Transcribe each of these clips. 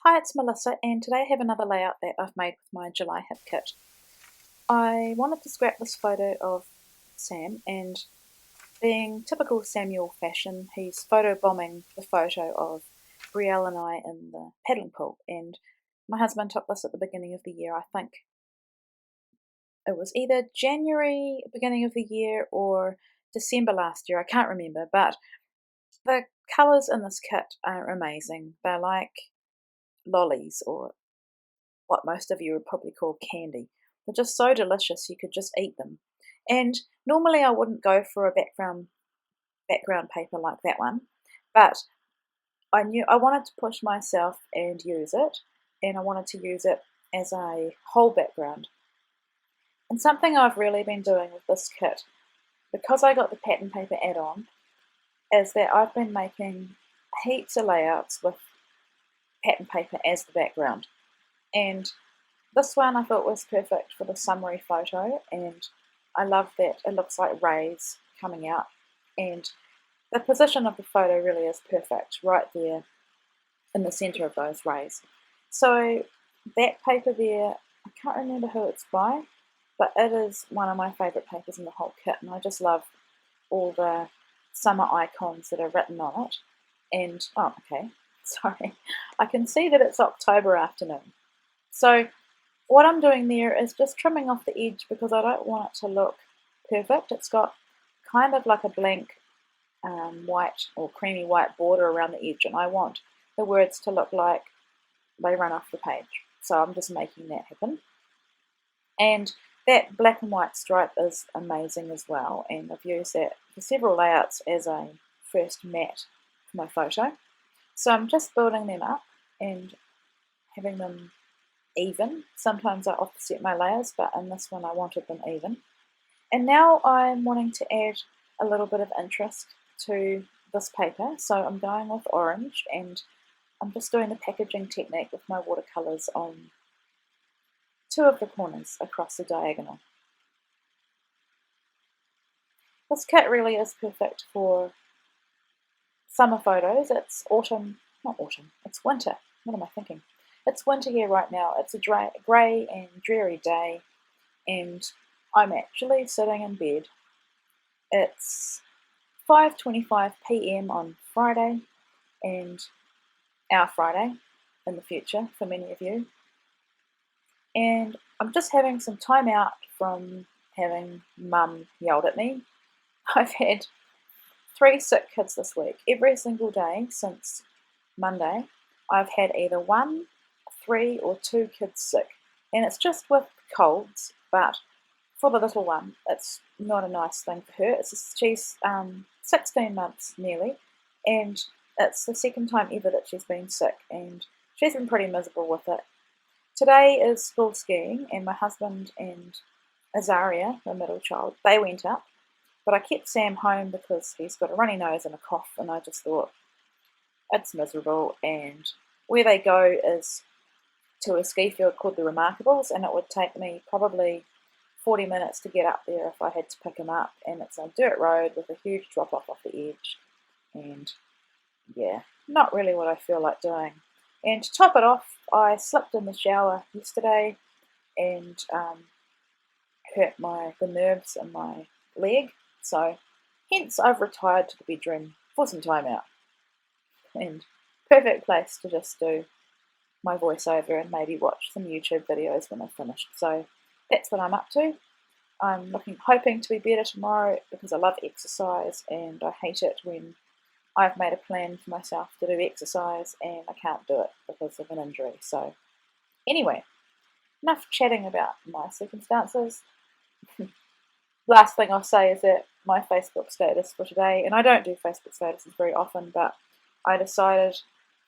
Hi, it's Melissa, and today I have another layout that I've made with my July hip kit. I wanted to scrap this photo of Sam, and being typical Samuel fashion, he's photo bombing the photo of Brielle and I in the paddling pool. And my husband took this at the beginning of the year. I think it was either January, beginning of the year, or December last year. I can't remember, but the colours in this kit are amazing. They're like lollies, or what most of you would probably call candy. They're just so delicious you could just eat them. And normally I wouldn't go for a background paper like that one, but I knew I wanted to push myself and use it, and I wanted to use it as a whole background. And something I've really been doing with this kit, because I got the pattern paper add-on, is that I've been making heaps of layouts with pattern paper as the background. And this one I thought was perfect for the summary photo, and I love that it looks like rays coming out, and the position of the photo really is perfect, right there in the centre of those rays. So that paper there, I can't remember who it's by, but it is one of my favourite papers in the whole kit, and I just love all the summer icons that are written on it. And, oh, okay, sorry, I can see that it's October afternoon. So what I'm doing there is just trimming off the edge because I don't want it to look perfect. It's got kind of like a blank white or creamy white border around the edge, and I want the words to look like they run off the page. So I'm just making that happen. And that black and white stripe is amazing as well, and I've used that for several layouts as a first mat for my photo. So I'm just building them up and having them even. Sometimes I offset my layers, but in this one I wanted them even. And now I'm wanting to add a little bit of interest to this paper, so I'm going with orange, and I'm just doing the packaging technique with my watercolours on two of the corners across the diagonal. This kit really is perfect for summer photos. It's not autumn, it's winter. What am I thinking? It's winter here right now. It's a grey and dreary day, and I'm actually sitting in bed. It's 5:25 p.m. on Friday, and our Friday in the future for many of you. And I'm just having some time out from having mum yelled at me. I've had 3 sick kids this week. Every single day since Monday, I've had either 1, 3, or 2 kids sick. And it's just with colds, but for the little one, it's not a nice thing for her. She's 16 months nearly, and it's the second time ever that she's been sick, and she's been pretty miserable with it. Today is school skiing, and my husband and Azaria, the middle child, they went up, but I kept Sam home because he's got a runny nose and a cough, and I just thought, it's miserable, and where they go is to a ski field called the Remarkables, and it would take me probably 40 minutes to get up there if I had to pick him up, and it's a dirt road with a huge drop off the edge, and yeah, not really what I feel like doing. And to top it off, I slipped in the shower yesterday and hurt the nerves in my leg, so hence I've retired to the bedroom for some time out, and perfect place to just do my voiceover and maybe watch some YouTube videos when I've finished. So that's what I'm up to. I'm hoping to be better tomorrow because I love exercise, and I hate it when I've made a plan for myself to do exercise and I can't do it because of an injury. So anyway, enough chatting about my circumstances. Last thing I'll say is that my Facebook status for today, and I don't do Facebook statuses very often, but I decided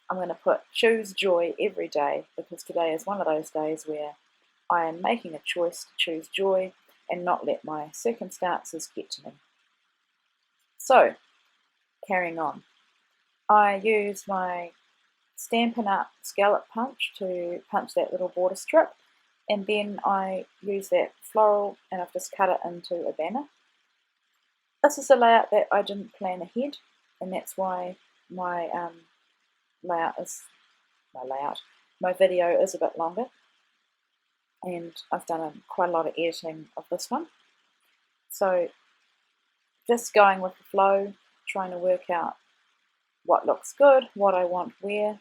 I'm going to put choose joy every day because today is one of those days where I am making a choice to choose joy and not let my circumstances get to me. So, carrying on. I use my Stampin' Up! Scallop punch to punch that little border strip, and then I use that floral and I've just cut it into a banner. This is a layout that I didn't plan ahead, and that's why my layout is my layout. my video is a bit longer, and I've done quite a lot of editing of this one. So just going with the flow, trying to work out what looks good, what I want where,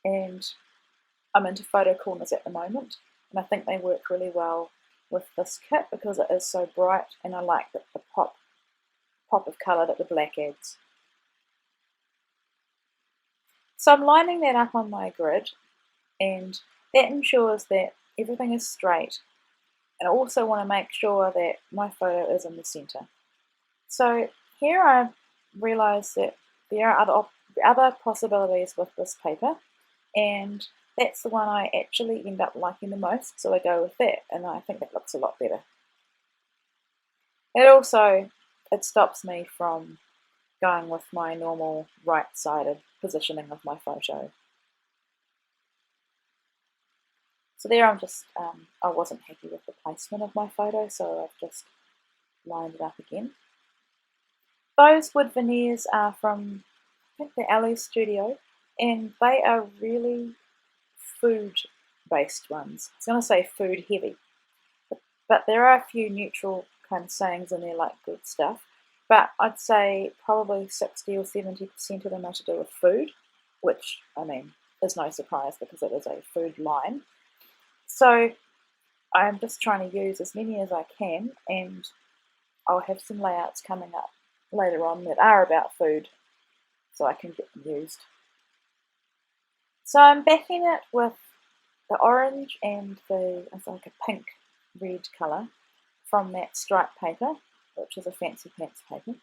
and I'm into photo corners at the moment, and I think they work really well with this kit because it is so bright, and I like the pop of colour that the black adds. So I'm lining that up on my grid, and that ensures that everything is straight, and I also want to make sure that my photo is in the centre. So here I realise that there are other possibilities with this paper, and that's the one I actually end up liking the most, so I go with that, and I think that looks a lot better. It stops me from going with my normal right-sided positioning of my photo. So there I'm just, I wasn't happy with the placement of my photo, so I've just lined it up again. Those wood veneers are from, I think, the Ali Studio, and they are really food-based ones. I was going to say food-heavy, but there are a few neutral kind of sayings in there, like good stuff. But I'd say probably 60 or 70% of them are to do with food, which, I mean, is no surprise because it is a food line. So I'm just trying to use as many as I can, and I'll have some layouts coming up later on that are about food, so I can get them used. So I'm backing it with the orange and it's like a pink red colour from that stripe paper, which is a Fancy Pants paper,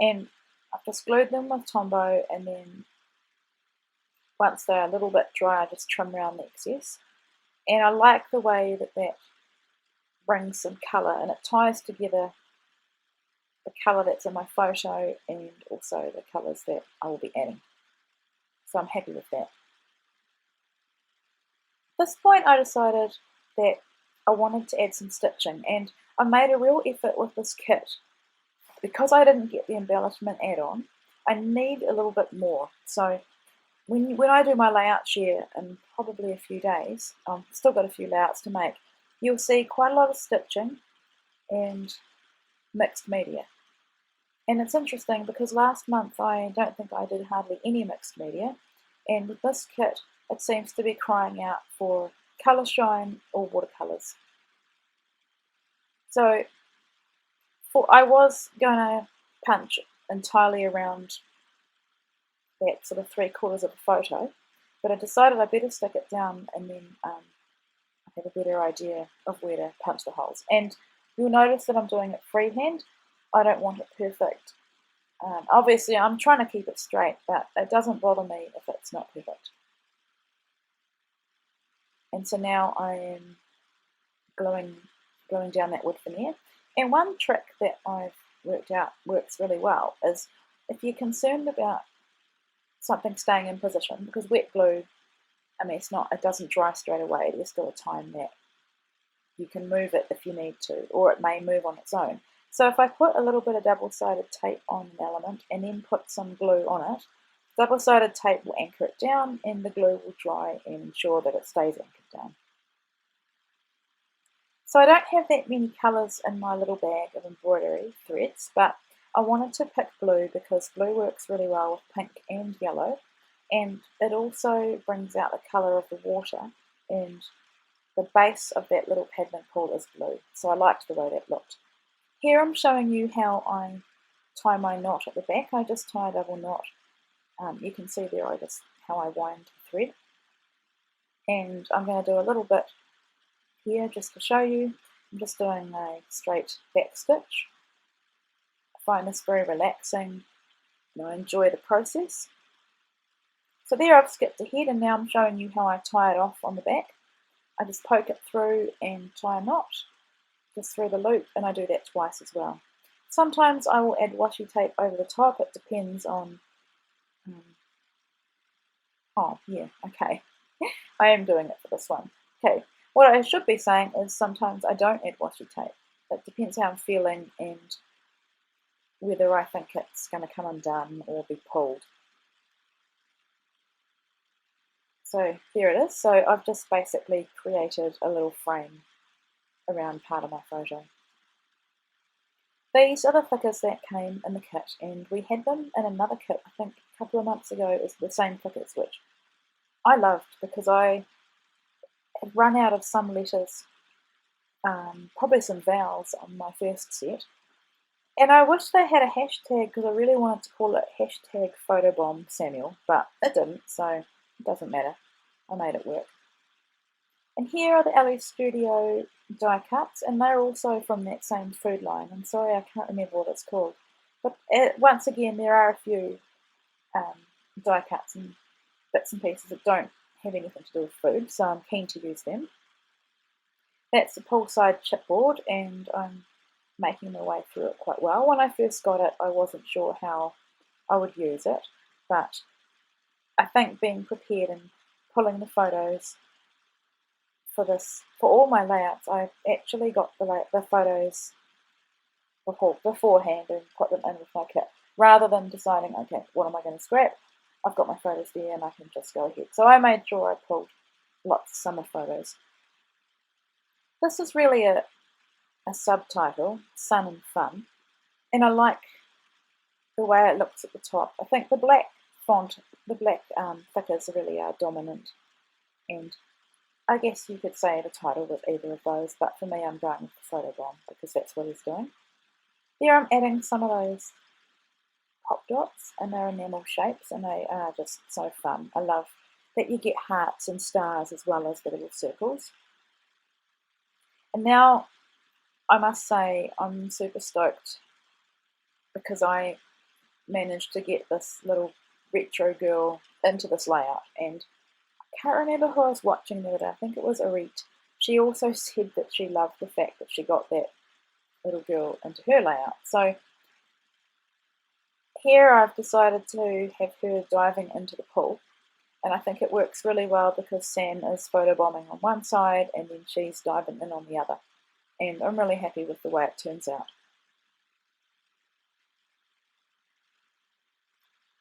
and I've just glued them with Tombow, and then once they're a little bit dry I just trim around the excess, and I like the way that brings some colour, and it ties together the colour that's in my photo and also the colours that I will be adding. So I'm happy with that. At this point I decided that I wanted to add some stitching, and I made a real effort with this kit. Because I didn't get the embellishment add-on, I need a little bit more. So when I do my layout share in probably a few days, I've still got a few layouts to make, you'll see quite a lot of stitching and mixed media. And it's interesting because last month I don't think I did hardly any mixed media, and with this kit it seems to be crying out for colour shine or watercolours. So I was going to punch entirely around that sort of 3/4 of the photo, but I decided I better stick it down and then I have a better idea of where to punch the holes. And you'll notice that I'm doing it freehand. I don't want it perfect. Obviously I'm trying to keep it straight, but it doesn't bother me if it's not perfect. And so now I am gluing down that wood veneer. And one trick that I've worked out works really well is if you're concerned about something staying in position, because wet glue, I mean, it doesn't dry straight away. There's still a time that you can move it if you need to, or it may move on its own. So if I put a little bit of double-sided tape on an element and then put some glue on it, double-sided tape will anchor it down and the glue will dry and ensure that it stays anchored down. So I don't have that many colours in my little bag of embroidery threads, but I wanted to pick blue because blue works really well with pink and yellow, and it also brings out the colour of the water, and the base of that little paddling pool is blue, so I liked the way that looked. Here I'm showing you how I tie my knot at the back. I just tie a double knot. You can see there how I wind the thread, and I'm going to do a little bit here just to show you. I'm just doing a straight back stitch. I find this very relaxing, and I enjoy the process. So there I've skipped ahead, and now I'm showing you how I tie it off on the back. I just poke it through and tie a knot just through the loop, and I do that twice as well. Sometimes I will add washi tape over the top. It depends on oh yeah, okay. I am doing it for this one. Okay, what I should be saying is sometimes I don't add washi tape. It depends how I'm feeling and whether I think it's going to come undone or be pulled. So there it is. So I've just basically created a little frame around part of my photo. These are the thickers that came in the kit, and we had them in another kit, I think a couple of months ago. It was the same thickers, which I loved because I had run out of some letters, probably some vowels on my first set. And I wish they had a hashtag because I really wanted to call it hashtag photobomb Samuel, but it didn't, so it doesn't matter. I made it work. And here are the LE Studio die cuts, and they're also from that same food line. I'm sorry, I can't remember what it's called. But once again, there are a few die cuts and bits and pieces that don't have anything to do with food, so I'm keen to use them. That's the Poolside chipboard, and I'm making my way through it quite well. When I first got it, I wasn't sure how I would use it, but I think being prepared and pulling the photos for all my layouts, I actually got the photos beforehand and put them in with my kit, rather than deciding, okay, what am I going to scrap? I've got my photos there and I can just go ahead. So I made sure I pulled lots of summer photos. This is really a subtitle, Sun and Fun, and I like the way it looks at the top. I think the black font, the black thickers really are dominant, and I guess you could say the title with either of those, but for me I'm going with the photobomb because that's what he's doing. Here I'm adding some of those pop dots, and they're enamel shapes, and they are just so fun. I love that you get hearts and stars as well as the little circles. And now I must say I'm super stoked because I managed to get this little retro girl into this layout, and I can't remember who I was watching the other day. I think it was Arit. She also said that she loved the fact that she got that little girl into her layout. So here I've decided to have her diving into the pool, and I think it works really well because Sam is photobombing on one side and then she's diving in on the other, and I'm really happy with the way it turns out.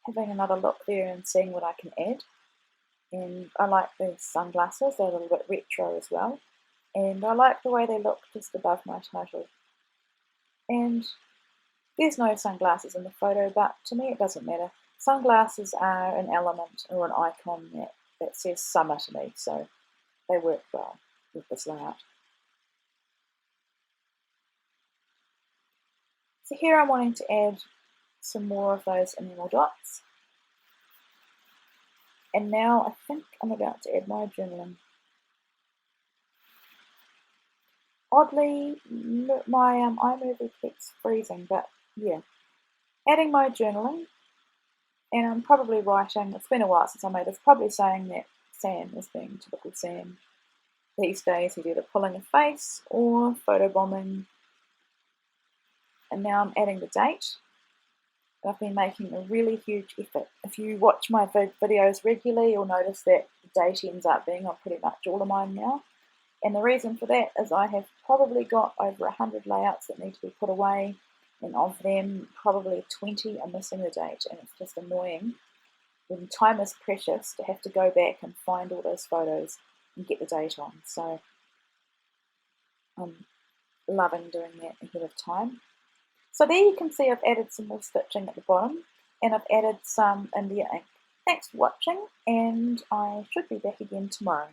Having another look there and seeing what I can add, and I like these sunglasses, they're a little bit retro as well, and I like the way they look just above my title. And there's no sunglasses in the photo, but to me it doesn't matter. Sunglasses are an element or an icon that says summer to me, so they work well with this layout. So here I'm wanting to add some more of those enamel dots. And now I think I'm about to add my journaling. Oddly, my iMovie keeps freezing, but yeah. Adding my journaling, and I'm probably writing, it's been a while since I made this, probably saying that Sam is being typical Sam. These days he's either pulling a face or photobombing. And now I'm adding the date. I've been making a really huge effort. If you watch my videos regularly, you'll notice that the date ends up being on pretty much all of mine now. And the reason for that is I have probably got over 100 layouts that need to be put away, and of them, probably 20 are missing the date, and it's just annoying when time is precious to have to go back and find all those photos and get the date on. So I'm loving doing that ahead of time. So there you can see I've added some more stitching at the bottom, and I've added some India ink. Thanks for watching, and I should be back again tomorrow.